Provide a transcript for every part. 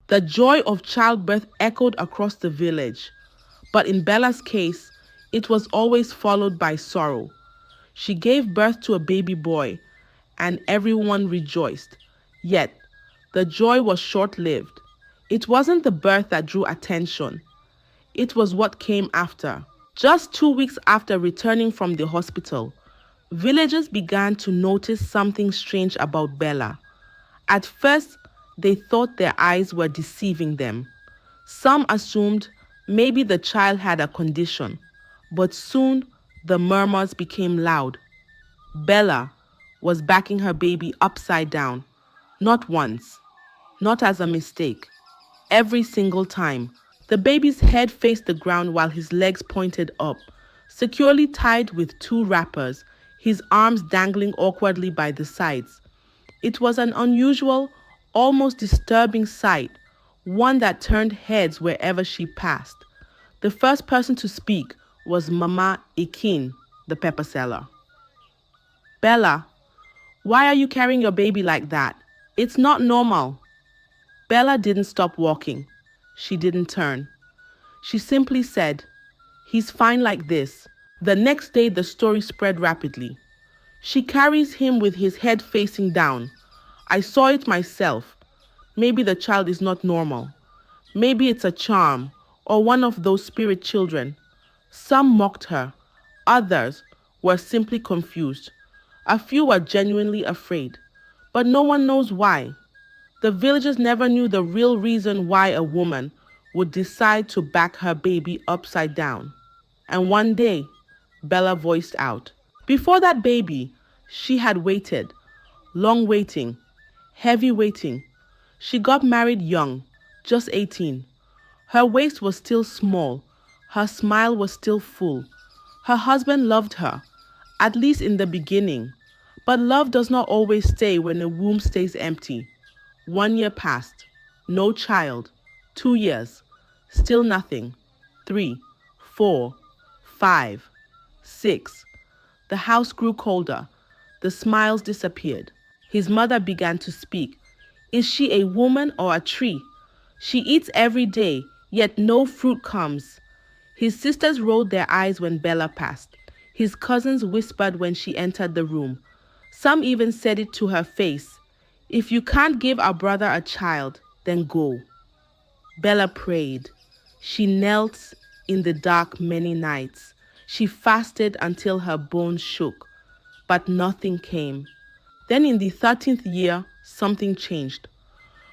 The joy of childbirth echoed across the village, but in Bella's case, it was always followed by sorrow. She gave birth to a baby boy, and everyone rejoiced. Yet, the joy was short lived. It wasn't the birth that drew attention, it was what came after. Just 2 weeks after returning from the hospital, villagers began to notice something strange about Bella. At first, they thought their eyes were deceiving them. Some assumed maybe the child had a condition, but soon the murmurs became loud. Bella was backing her baby upside down, not once, not as a mistake, every single time. The baby's head faced the ground while his legs pointed up, securely tied with two wrappers, his arms dangling awkwardly by the sides. It was an unusual, almost disturbing sight, one that turned heads wherever she passed. The first person to speak was Mama Ikin, the pepper seller. Bella, why are you carrying your baby like that? It's not normal. Bella didn't stop walking. She didn't turn. She simply said, "He's fine like this." The next day, the story spread rapidly. "She carries him with his head facing down. I saw it myself. Maybe the child is not normal. Maybe it's a charm or one of those spirit children." Some mocked her. Others were simply confused. A few were genuinely afraid. But no one knows why. The villagers never knew the real reason why a woman would decide to back her baby upside down. And one day, Bella voiced out. Before that baby, she had waited. Long waiting. Heavy waiting. She got married young, just 18. Her waist was still small. Her smile was still full. Her husband loved her, at least in the beginning. But love does not always stay when the womb stays empty. 1 year passed. No child. 2 years. Still nothing. 3, 4, 5, 6. The house grew colder. The smiles disappeared. His mother began to speak. Is she a woman or a tree? She eats every day, yet no fruit comes. His sisters rolled their eyes when Bella passed. His cousins whispered when she entered the room. Some even said it to her face. If you can't give our brother a child, then go. Bella prayed. She knelt in the dark many nights. She fasted until her bones shook, but nothing came. Then in the 13th year, something changed.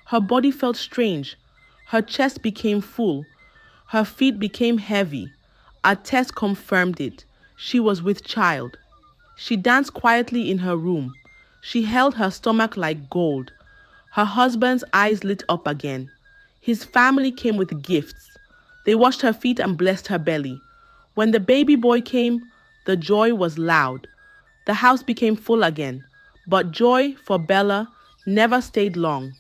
Her body felt strange. Her chest became full. Her feet became heavy. A test confirmed it. She was with child. She danced quietly in her room. She held her stomach like gold. Her husband's eyes lit up again. His family came with gifts. They washed her feet and blessed her belly. When the baby boy came, the joy was loud. The house became full again. But joy for Bella never stayed long.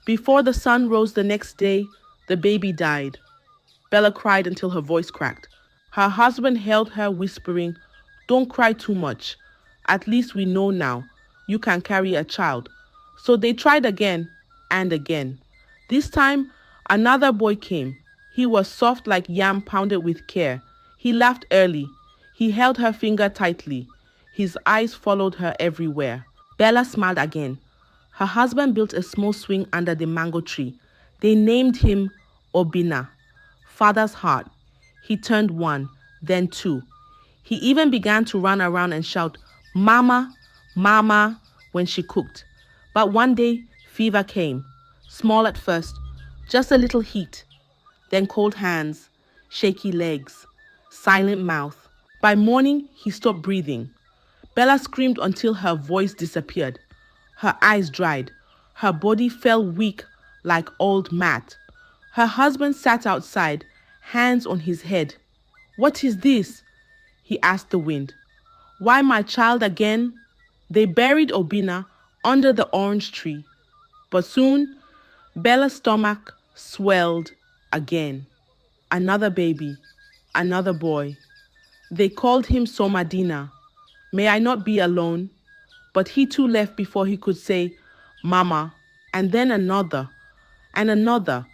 Before the sun rose the next day, the baby died. Bella cried until her voice cracked. Her husband held her, whispering, "Don't cry too much. At least we know now you can carry a child." So they tried again and again. This time, another boy came. He was soft like yam pounded with care. He laughed early. He held her finger tightly. His eyes followed her everywhere. Bella smiled again. Her husband built a small swing under the mango tree. They named him Obina, Father's Heart. He turned 1, then 2. He even began to run around and shout, "Mama, Mama," when she cooked. But one day, fever came. Small at first, just a little heat. Then cold hands, shaky legs, silent mouth. By morning, he stopped breathing. Bella screamed until her voice disappeared. Her eyes dried. Her body fell weak like old mat. Her husband sat outside, hands on his head. "What is this?" he asked the wind. "Why my child again?" They buried Obina under the orange tree. But soon, Bella's stomach swelled again. Another baby, another boy. They called him Somadina. May I not be alone? But he too left before he could say, "Mama," and then another. And another,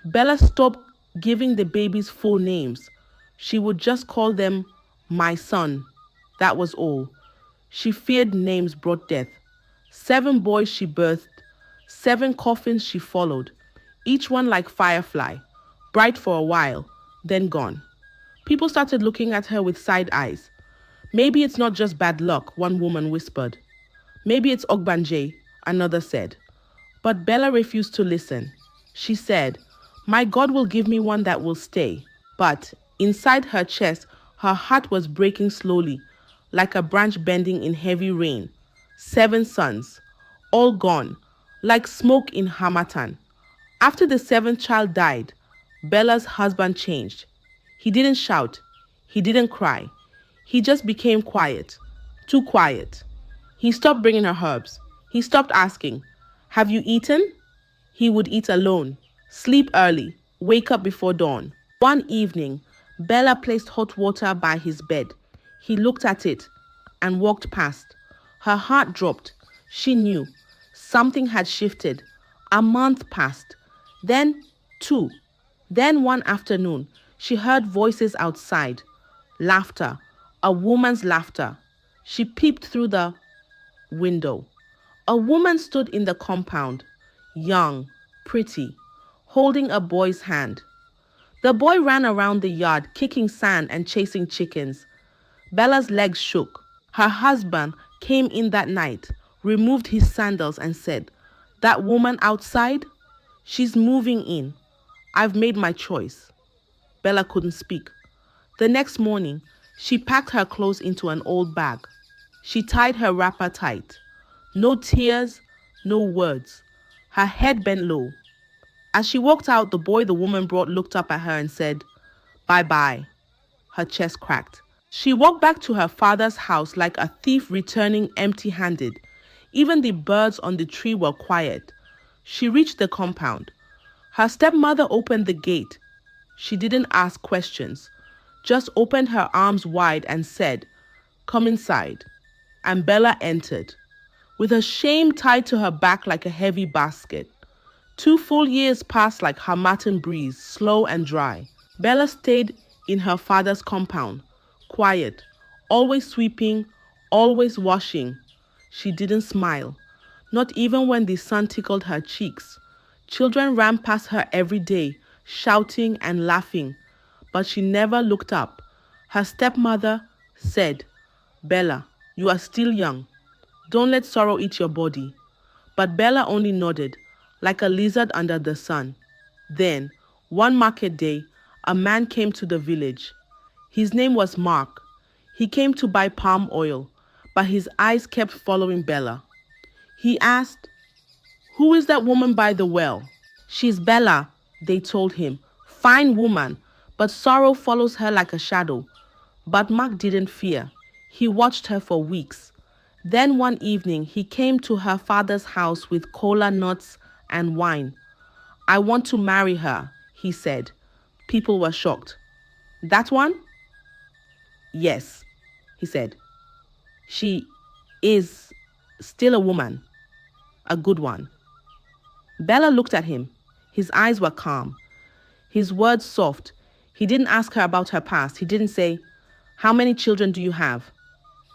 Bella stopped giving the babies full names. She would just call them my son. That was all. She feared names brought death. 7 boys she birthed, 7 coffins she followed, each one like firefly, bright for a while, then gone. People started looking at her with side eyes. Maybe it's not just bad luck, one woman whispered. Maybe it's Ogbanje, another said. But Bella refused to listen. She said, my God will give me one that will stay. But inside her chest, her heart was breaking slowly, like a branch bending in heavy rain. 7 sons, all gone, like smoke in Hamatan. After the 7th child died, Bella's husband changed. He didn't shout. He didn't cry. He just became quiet. Too quiet. He stopped bringing her herbs. He stopped asking, have you eaten? He would eat alone, sleep early, wake up before dawn. One evening, Bella placed hot water by his bed. He looked at it and walked past. Her heart dropped. She knew. Something had shifted. A month passed. Then 2. Then one afternoon, she heard voices outside. Laughter. A woman's laughter. She peeped through the window. A woman stood in the compound, young, pretty, holding a boy's hand. The boy ran around the yard, kicking sand and chasing chickens. Bella's legs shook. Her husband came in that night, removed his sandals and said, that woman outside? She's moving in. I've made my choice. Bella couldn't speak. The next morning, she packed her clothes into an old bag. She tied her wrapper tight. No tears, no words. Her head bent low. As she walked out, the boy the woman brought looked up at her and said, bye-bye. Her chest cracked. She walked back to her father's house like a thief returning empty-handed. Even the birds on the tree were quiet. She reached the compound. Her stepmother opened the gate. She didn't ask questions, just opened her arms wide and said, come inside. And Bella entered, with her shame tied to her back like a heavy basket. 2 full years passed like Hamatan breeze, slow and dry. Bella stayed in her father's compound, quiet, always sweeping, always washing. She didn't smile, not even when the sun tickled her cheeks. Children ran past her every day, shouting and laughing, but she never looked up. Her stepmother said, Bella, you are still young. Don't let sorrow eat your body. But Bella only nodded, like a lizard under the sun. Then, one market day, a man came to the village. His name was Mark. He came to buy palm oil, but his eyes kept following Bella. He asked, who is that woman by the well? She's Bella, they told him. Fine woman, but sorrow follows her like a shadow. But Mark didn't fear. He watched her for weeks. Then one evening, he came to her father's house with cola nuts and wine. I want to marry her, he said. People were shocked. That one? Yes, he said. She is still a woman, a good one. Bella looked at him. His eyes were calm, his words soft. He didn't ask her about her past. He didn't say, how many children do you have?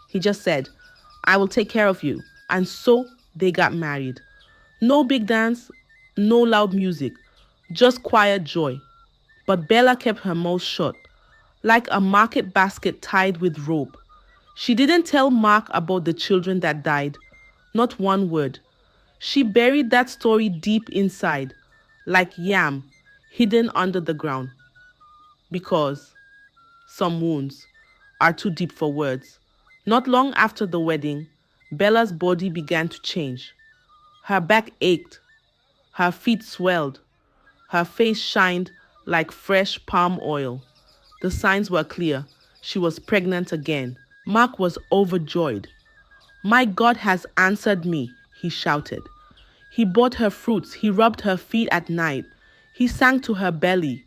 He just said, I will take care of you. And so they got married. No big dance, no loud music, just quiet joy. But Bella kept her mouth shut, like a market basket tied with rope. She didn't tell Mark about the children that died, not one word. She buried that story deep inside, like yam, hidden under the ground. Because some wounds are too deep for words. Not long after the wedding, Bella's body began to change. Her back ached, her feet swelled, her face shined like fresh palm oil. The signs were clear. She was pregnant again. Mark was overjoyed. My God has answered me, he shouted. He bought her fruits. He rubbed her feet at night. He sang to her belly.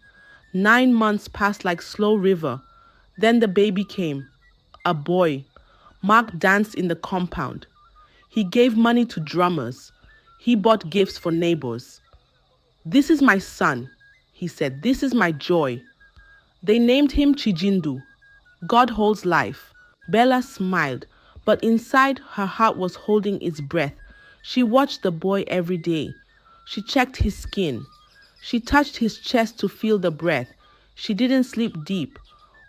9 months passed like slow river. Then the baby came, a boy. Mark danced in the compound. He gave money to drummers. He bought gifts for neighbors. "This is my son," he said. "This is my joy." They named him Chijindu. God holds life. Bella smiled, but inside her heart was holding its breath. She watched the boy every day. She checked his skin. She touched his chest to feel the breath. She didn't sleep deep.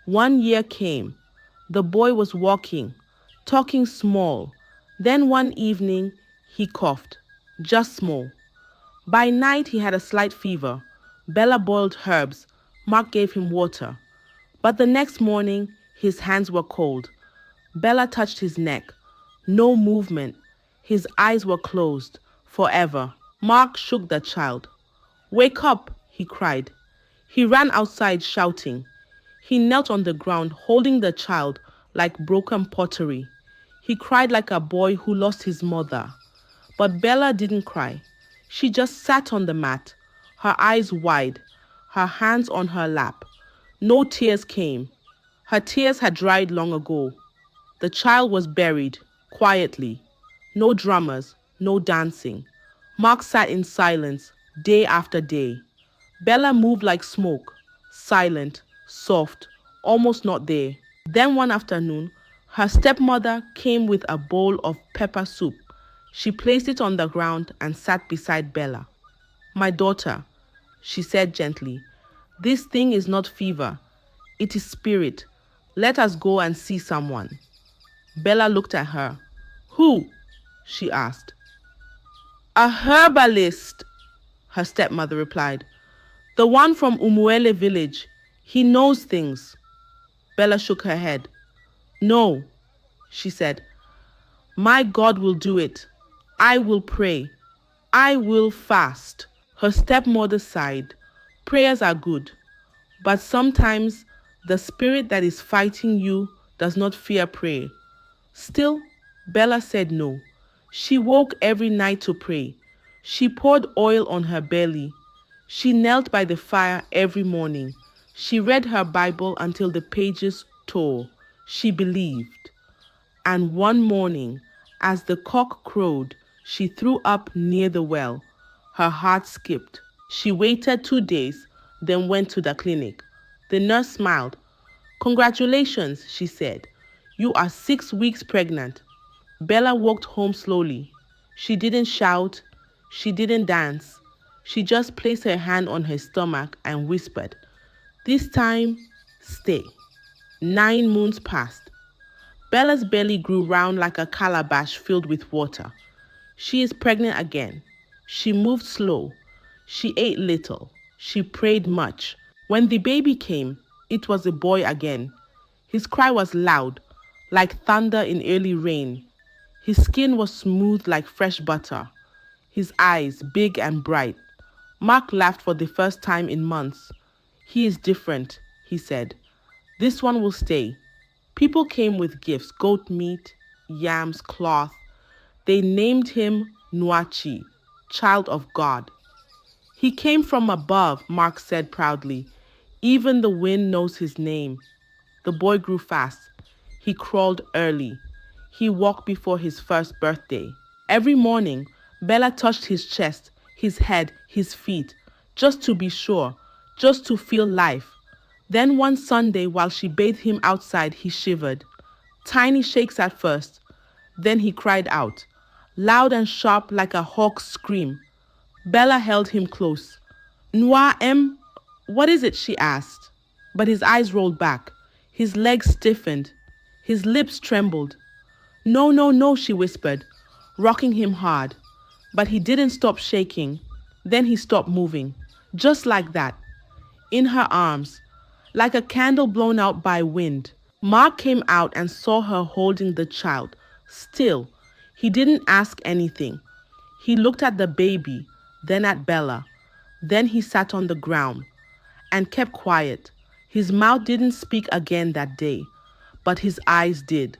1 year came. The boy was walking, talking small. Then one evening, he coughed, just small. By night, he had a slight fever. Bella boiled herbs. Mark gave him water. But the next morning, his hands were cold. Bella touched his neck. No movement. His eyes were closed, forever. Mark shook the child. "Wake up," he cried. He ran outside shouting. He knelt on the ground, holding the child like broken pottery. He cried like a boy who lost his mother. But Bella didn't cry. She just sat on the mat, her eyes wide, her hands on her lap. No tears came. Her tears had dried long ago. The child was buried, quietly. No drummers, no dancing. Mark sat in silence, day after day. Bella moved like smoke, silent, soft, almost not there. Then one afternoon, her stepmother came with a bowl of pepper soup. She placed it on the ground and sat beside Bella. "My daughter," she said gently, "this thing is not fever. It is spirit. Let us go and see someone." Bella looked at her. "Who?" she asked. "A herbalist," her stepmother replied. "The one from Umuele village. He knows things." Bella shook her head. "No," she said. "My God will do it. I will pray. I will fast." Her stepmother sighed. "Prayers are good, but sometimes the spirit that is fighting you does not fear prayer." Still, Bella said no. She woke every night to pray. She poured oil on her belly. She knelt by the fire every morning. She read her Bible until the pages tore. She believed. And one morning, as the cock crowed, she threw up near the well. Her heart skipped. She waited 2 days, then went to the clinic. The nurse smiled. "Congratulations," she said. "You are 6 weeks pregnant." Bella walked home slowly. She didn't shout. She didn't dance. She just placed her hand on her stomach and whispered, "This time, stay." 9 moons passed. Bella's belly grew round like a calabash filled with water. She is pregnant again. She moved slow. She ate little. She prayed much. When the baby came, it was a boy again. His cry was loud, like thunder in early rain. His skin was smooth like fresh butter. His eyes big and bright. Mark laughed for the first time in months. "He is different," he said. "This one will stay." People came with gifts, goat meat, yams, cloth. They named him Nuachi, child of God. "He came from above," Mark said proudly. "Even the wind knows his name." The boy grew fast. He crawled early. He walked before his first birthday. Every morning, Bella touched his chest, his head, his feet, just to be sure, just to feel life. Then one Sunday, while she bathed him outside, he shivered. Tiny shakes at first. Then he cried out, loud and sharp like a hawk's scream. Bella held him close. "Noa em, what is it?" she asked. But his eyes rolled back. His legs stiffened. His lips trembled. "No, no, no," she whispered, rocking him hard. But he didn't stop shaking. Then he stopped moving, just like that, in her arms, like a candle blown out by wind. Mark came out and saw her holding the child. Still, he didn't ask anything. He looked at the baby, then at Bella. Then he sat on the ground and kept quiet. His mouth didn't speak again that day, but his eyes did.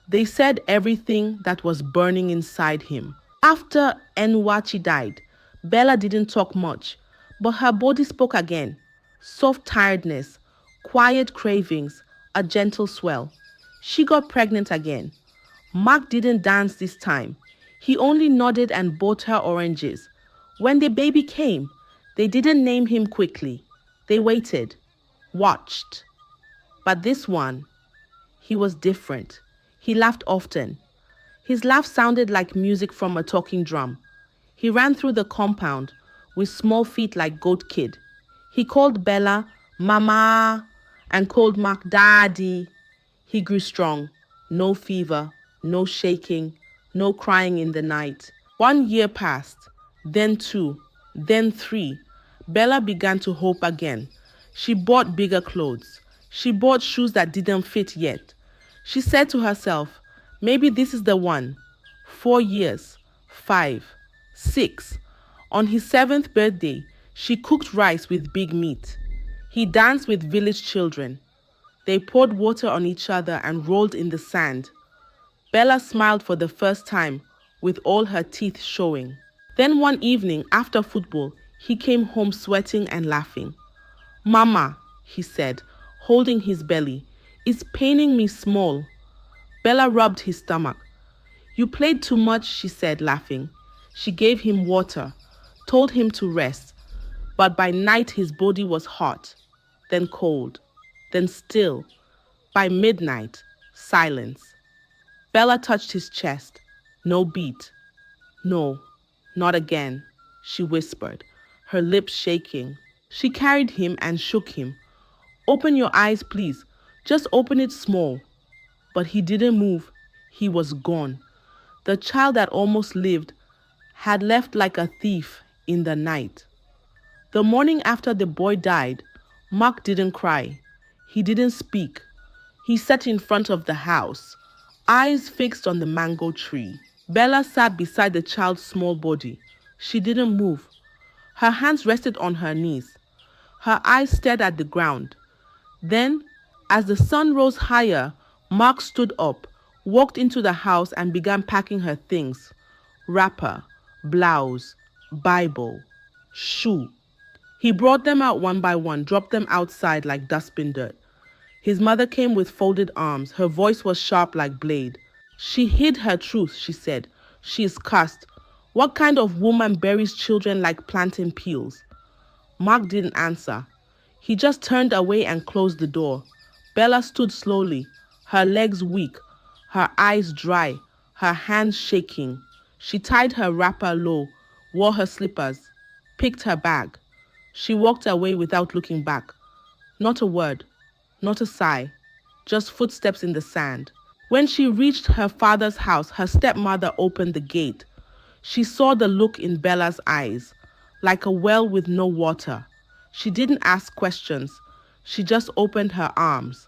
They said everything that was burning inside him. After Enwachi died, Bella didn't talk much, but her body spoke again. Soft tiredness, quiet cravings, a gentle swell. She got pregnant again. Mark didn't dance this time. He only nodded and bought her oranges. When the baby came, They didn't name him quickly. They waited, watched. But this one, he was different. He laughed often. His laugh sounded like music from a talking drum. He ran through the compound with small feet like Goat Kid. He called Bella Mama and called Mark Daddy. He grew strong. No fever, no shaking, no crying in the night. 1 year passed, then 2, then 3. Bella began to hope again. She bought bigger clothes. She bought shoes that didn't fit yet. She said to herself, maybe this is the one. 4 years, 5, 6. On his 7th birthday, she cooked rice with big meat. He danced with village children. They poured water on each other and rolled in the sand. Bella smiled for the first time, with all her teeth showing. Then one evening after football, he came home sweating and laughing. Mama, he said, holding his belly, it's paining me small. Bella rubbed his stomach. You played too much, she said, laughing. She gave him water, told him to rest. But by night his body was hot, then cold, then still. By midnight, silence. Bella touched his chest. No beat. No, not again, she whispered, her lips shaking. She carried him and shook him. Open your eyes, please. Just open it small. But he didn't move. He was gone. The child that almost lived had left like a thief in the night. The morning after the boy died, Mark didn't cry. He didn't speak. He sat in front of the house, eyes fixed on the mango tree. Bella sat beside the child's small body. She didn't move. Her hands rested on her knees. Her eyes stared at the ground. Then, as the sun rose higher, Mark stood up, walked into the house and began packing her things. Wrapper, blouse, Bible, shoe. He brought them out one by one, dropped them outside like dustbin dirt. His mother came with folded arms. Her voice was sharp like blade. She hid her truth, she said. She is cursed. What kind of woman buries children like plantain peels? Mark didn't answer. He just turned away and closed the door. Bella stood slowly, her legs weak, her eyes dry, her hands shaking. She tied her wrapper low, wore her slippers, picked her bag. She walked away without looking back. Not a word, not a sigh, just footsteps in the sand. When she reached her father's house, her stepmother opened the gate. She saw the look in Bella's eyes, like a well with no water. She didn't ask questions. She just opened her arms,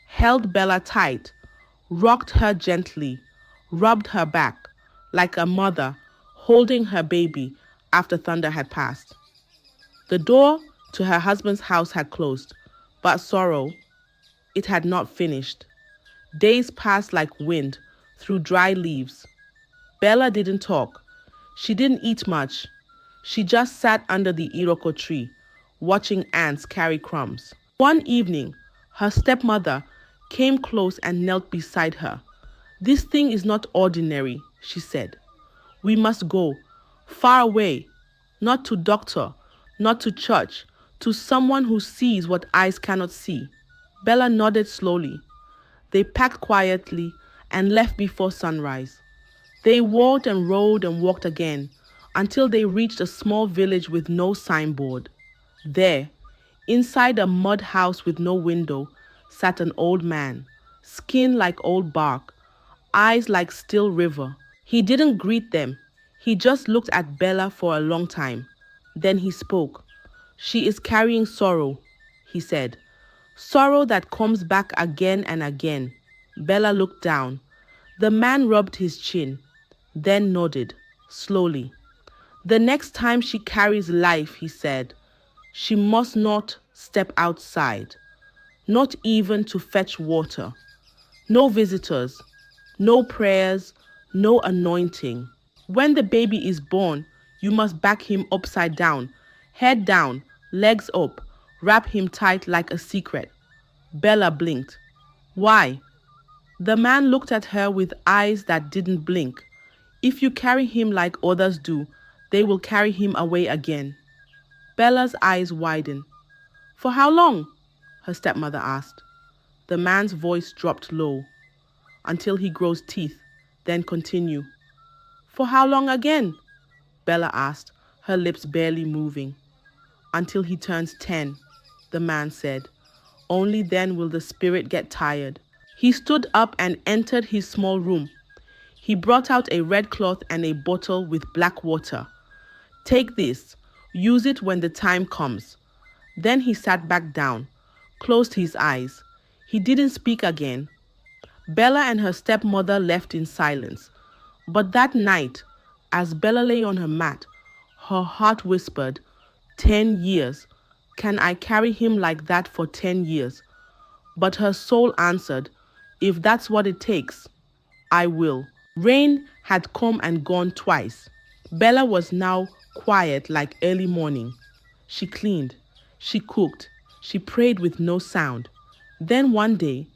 held Bella tight, rocked her gently, rubbed her back, like a mother holding her baby after thunder had passed. The door to her husband's house had closed, but sorrow, it had not finished. Days passed like wind through dry leaves. Bella didn't talk. She didn't eat much. She just sat under the iroko tree, watching ants carry crumbs. One evening, her stepmother came close and knelt beside her. This thing is not ordinary, she said. We must go, far away, not to doctor, not to church, to someone who sees what eyes cannot see. Bella nodded slowly. They packed quietly and left before sunrise. They walked and rode and walked again until they reached a small village with no signboard. There, inside a mud house with no window, sat an old man, skin like old bark, eyes like still river. He didn't greet them. He just looked at Bella for a long time. Then he spoke. She is carrying sorrow, he said. Sorrow that comes back again and again. Bella looked down. The man rubbed his chin, then nodded, slowly. The next time she carries life, he said, she must not step outside, not even to fetch water. No visitors, no prayers, no anointing. When the baby is born, you must back him upside down, head down, legs up, wrap him tight like a secret. Bella blinked. Why? The man looked at her with eyes that didn't blink. If you carry him like others do, they will carry him away again. Bella's eyes widened. For how long? Her stepmother asked. The man's voice dropped low. Until he grows teeth, then continue. For how long again? Bella asked, her lips barely moving. Until he turns 10, the man said. Only then will the spirit get tired. He stood up and entered his small room. He brought out a red cloth and a bottle with black water. Take this. Use it when the time comes. Then he sat back down, closed his eyes. He didn't speak again. Bella and her stepmother left in silence. But that night, as Bella lay on her mat, her heart whispered, 10 years. Can I carry him like that for 10 years? But her soul answered, if that's what it takes, I will. Rain had come and gone twice. Bella was now quiet like early morning. She cleaned, she cooked, she prayed with no sound. Then one day,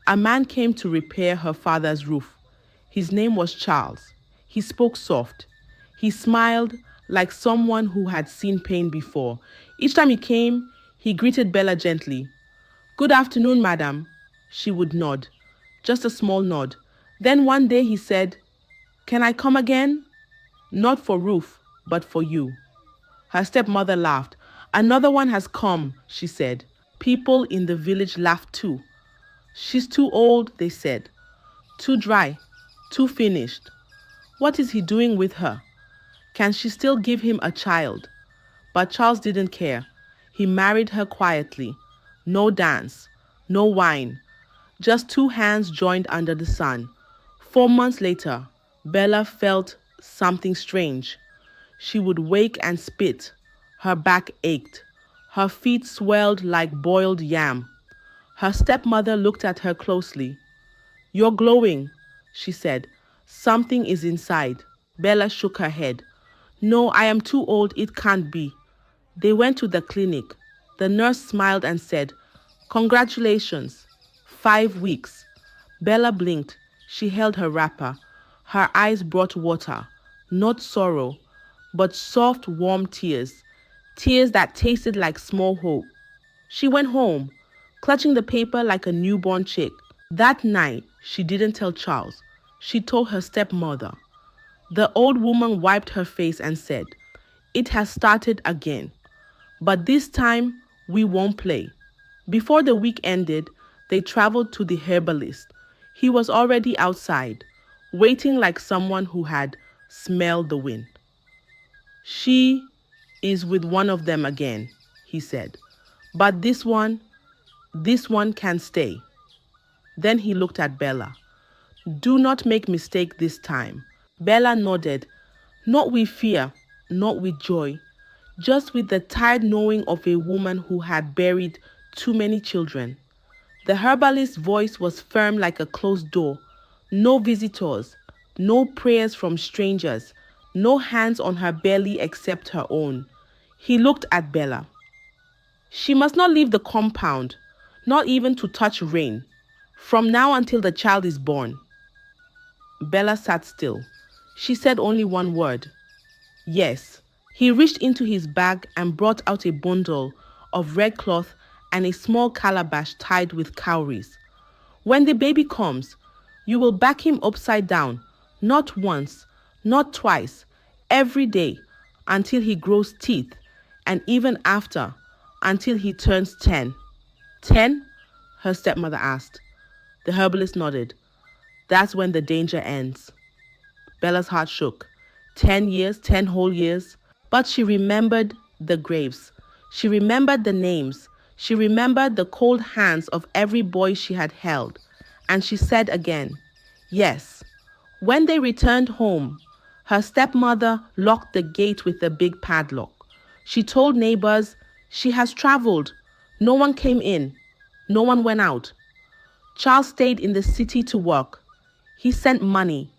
a man came to repair her father's roof. His name was Charles. He spoke soft. He smiled like someone who had seen pain before. Each time he came, he greeted Bella gently. Good afternoon, madam. She would nod, just a small nod. Then one day he said, can I come again? Not for Ruth, but for you. Her stepmother laughed. Another one has come, she said. People in the village laughed too. She's too old, they said. Too dry, too finished. What is he doing with her? Can she still give him a child? But Charles didn't care. He married her quietly. No dance, no wine. Just two hands joined under the sun. 4 months later, Bella felt something strange. She would wake and spit. Her back ached. Her feet swelled like boiled yam. Her stepmother looked at her closely. You're glowing, she said. Something is inside. Bella shook her head. No, I am too old. It can't be. They went to the clinic. The nurse smiled and said, congratulations. 5 weeks. Bella blinked. She held her wrapper. Her eyes brought water, not sorrow, but soft, warm tears. Tears that tasted like small hope. She went home, clutching the paper like a newborn chick. That night, she didn't tell Charles. She told her stepmother. The old woman wiped her face and said, it has started again. But this time, we won't play. Before the week ended, they traveled to the herbalist. He was already outside, waiting like someone who had smelled the wind. She is with one of them again, he said. But this one can stay. Then he looked at Bella. Do not make mistake this time. Bella nodded, not with fear, not with joy, just with the tired knowing of a woman who had buried too many children. The herbalist's voice was firm like a closed door. No visitors, no prayers from strangers, no hands on her belly except her own. He looked at Bella. She must not leave the compound, not even to touch Rain, from now until the child is born. Bella sat still. She said only one word. Yes. He reached into his bag and brought out a bundle of red cloth and a small calabash tied with cowries. When the baby comes, you will back him upside down, not once, not twice, every day, until he grows teeth, and even after, until he turns 10. 10? Her stepmother asked. The herbalist nodded. That's when the danger ends. Bella's heart shook. 10 years, 10 whole years. But she remembered the graves. She remembered the names. She remembered the cold hands of every boy she had held. And she said again, yes. When they returned home, her stepmother locked the gate with a big padlock. She told neighbors, she has traveled. No one came in. No one went out. Charles stayed in the city to work. He sent money.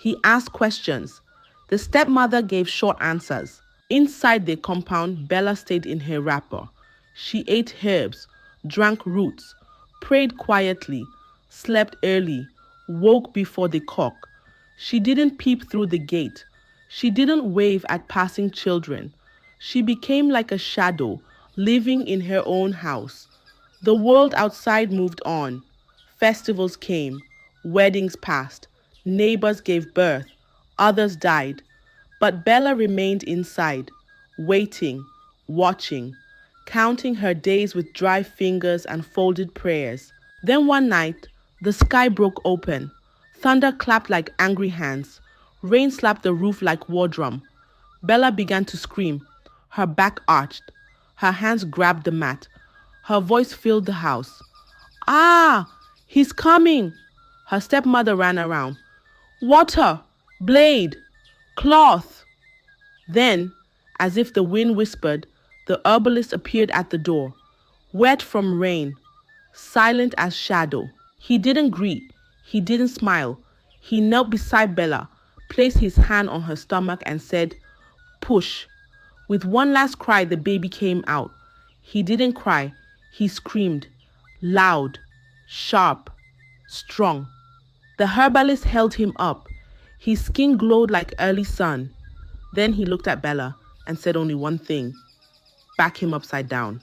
He asked questions. The stepmother gave short answers. Inside the compound, Bella stayed in her wrapper. She ate herbs, drank roots, prayed quietly, slept early, woke before the cock. She didn't peep through the gate. She didn't wave at passing children. She became like a shadow, living in her own house. The world outside moved on. Festivals came, weddings passed, neighbors gave birth, others died. But Bella remained inside, waiting, watching, counting her days with dry fingers and folded prayers. Then one night, the sky broke open. Thunder clapped like angry hands. Rain slapped the roof like war drum. Bella began to scream. Her back arched. Her hands grabbed the mat. Her voice filled the house. Ah! He's coming! Her stepmother ran around. Water! Blade! Cloth! Then, as if the wind whispered, the herbalist appeared at the door, wet from rain, silent as shadow. He didn't greet. He didn't smile. He knelt beside Bella, placed his hand on her stomach and said, "Push." With one last cry, the baby came out. He didn't cry. He screamed, loud, sharp, strong. The herbalist held him up. His skin glowed like early sun. Then he looked at Bella and said only one thing, "Back him upside down."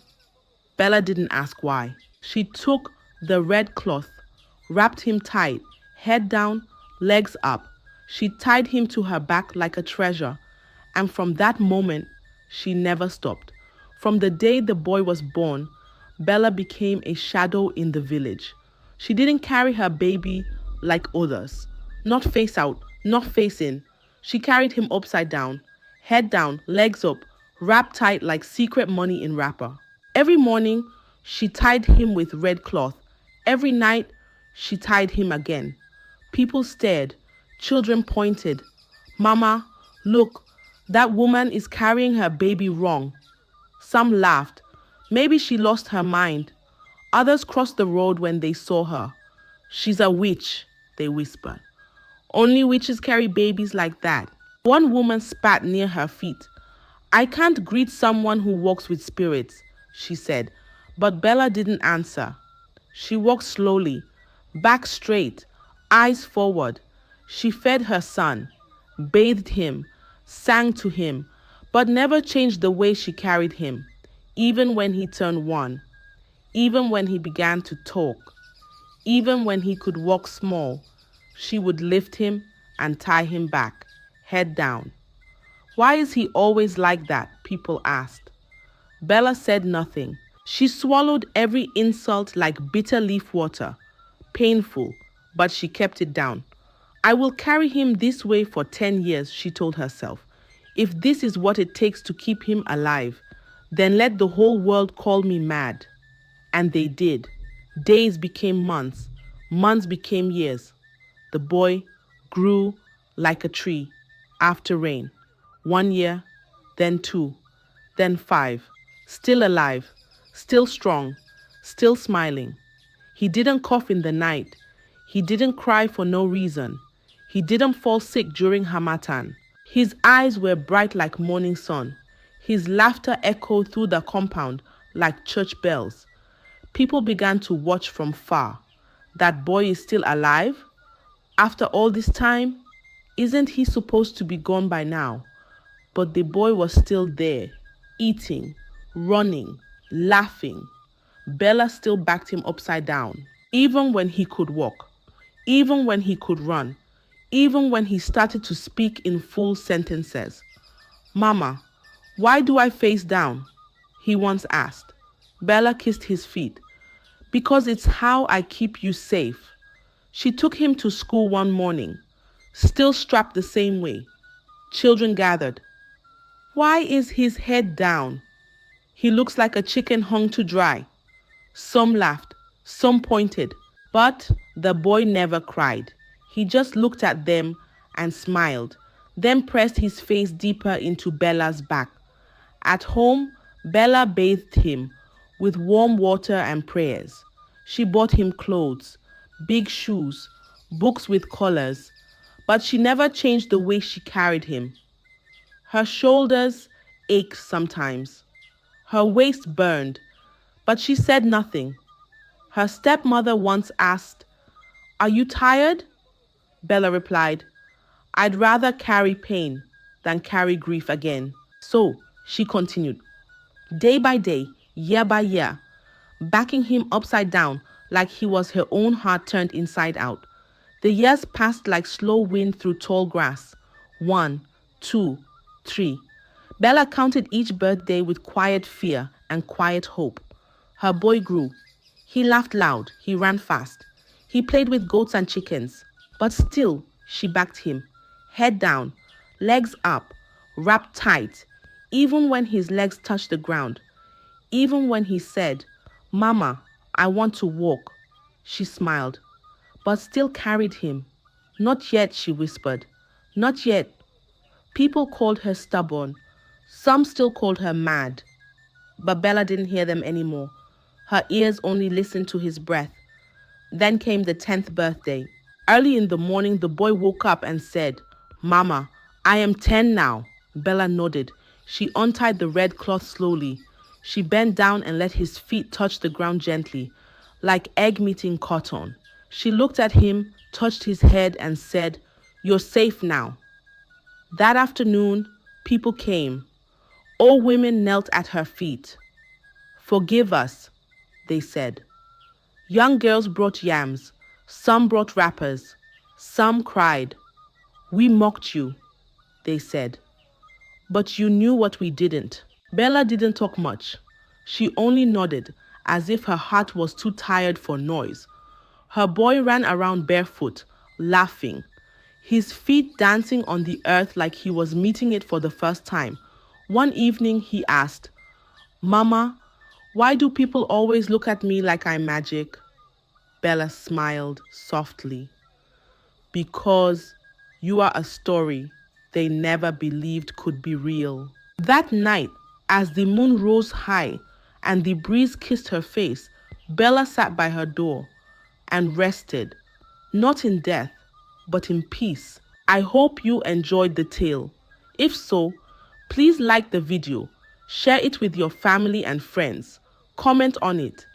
Bella didn't ask why. She took the red cloth, wrapped him tight, head down, legs up. She tied him to her back like a treasure. And from that moment, she never stopped. From the day the boy was born, Bella became a shadow in the village. She didn't carry her baby like others. Not face out, not face in. She carried him upside down, head down, legs up, wrapped tight like secret money in wrapper. Every morning, she tied him with red cloth. Every night, she tied him again. People stared. Children pointed. "Mama, look, that woman is carrying her baby wrong." Some laughed. Maybe she lost her mind. Others crossed the road when they saw her. "She's a witch," they whispered. "Only witches carry babies like that." One woman spat near her feet. "I can't greet someone who walks with spirits," she said. But Bella didn't answer. She walked slowly, back straight, eyes forward. She fed her son, bathed him, sang to him, but never changed the way she carried him, even when he turned one, even when he began to talk, even when he could walk small. She would lift him and tie him back, head down. "Why is he always like that?" people asked. Bella said nothing. She swallowed every insult like bitter leaf water. Painful, but she kept it down. "I will carry him this way for 10 years, she told herself. "If this is what it takes to keep him alive, then let the whole world call me mad." And they did. Days became months. Months became years. The boy grew like a tree after rain. 1 year, then 2, then 5. Still alive, still strong, still smiling. He didn't cough in the night. He didn't cry for no reason. He didn't fall sick during Harmattan. His eyes were bright like morning sun. His laughter echoed through the compound like church bells. People began to watch from far. That boy is still alive? After all this time? Isn't he supposed to be gone by now? But the boy was still there, eating, running, laughing. Bella still backed him upside down, even when he could walk, even when he could run, even when he started to speak in full sentences. "Mama, why do I face down?" he once asked. Bella kissed his feet. "Because it's how I keep you safe." She took him to school one morning, still strapped the same way. Children gathered. "Why is his head down?" "He looks like a chicken hung to dry." Some laughed, some pointed, but the boy never cried. He just looked at them and smiled, then pressed his face deeper into Bella's back. At home, Bella bathed him with warm water and prayers. She bought him clothes, big shoes, books with collars, but she never changed the way she carried him. Her shoulders ached sometimes. Her waist burned, but she said nothing. Her stepmother once asked, "Are you tired?" Bella replied, "I'd rather carry pain than carry grief again." So She continued, day by day, year by year, backing him upside down like he was her own heart turned inside out. The years passed like slow wind through tall grass. 1, 2, 3. Bella counted each birthday with quiet fear and quiet hope. Her boy grew. He laughed loud. He ran fast. He played with goats and chickens. But still, she backed him. Head down, legs up, wrapped tight, even when his legs touched the ground. Even when he said, "Mama, I want to walk," she smiled, but still carried him. Not yet, she whispered. Not yet. People called her stubborn. Some still called her mad. But Bella didn't hear them anymore. Her ears only listened to his breath. Then came the 10th birthday. Early in the morning, the boy woke up and said, "Mama, I am 10 now." Bella nodded. She untied the red cloth slowly. She bent down and let his feet touch the ground gently, like egg meeting cotton. She looked at him, touched his head, and said, "You're safe now." That afternoon, people came. Old women knelt at her feet. "Forgive us," they said. Young girls brought yams. Some brought wrappers. Some cried. "We mocked you," they said. "But you knew what we didn't." Bella didn't talk much. She only nodded, as if her heart was too tired for noise. Her boy ran around barefoot, laughing, his feet dancing on the earth like he was meeting it for the first time. One evening he asked, "Mama, why do people always look at me like I'm magic?" Bella smiled softly. "Because you are a story they never believed could be real." That night, as the moon rose high and the breeze kissed her face, Bella sat by her door and rested, not in death, but in peace. I hope you enjoyed the tale. If so, please like the video, share it with your family and friends, comment on it,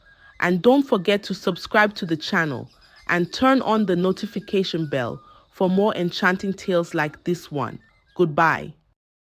and don't forget to subscribe to the channel and turn on the notification bell for more enchanting tales like this one. Goodbye.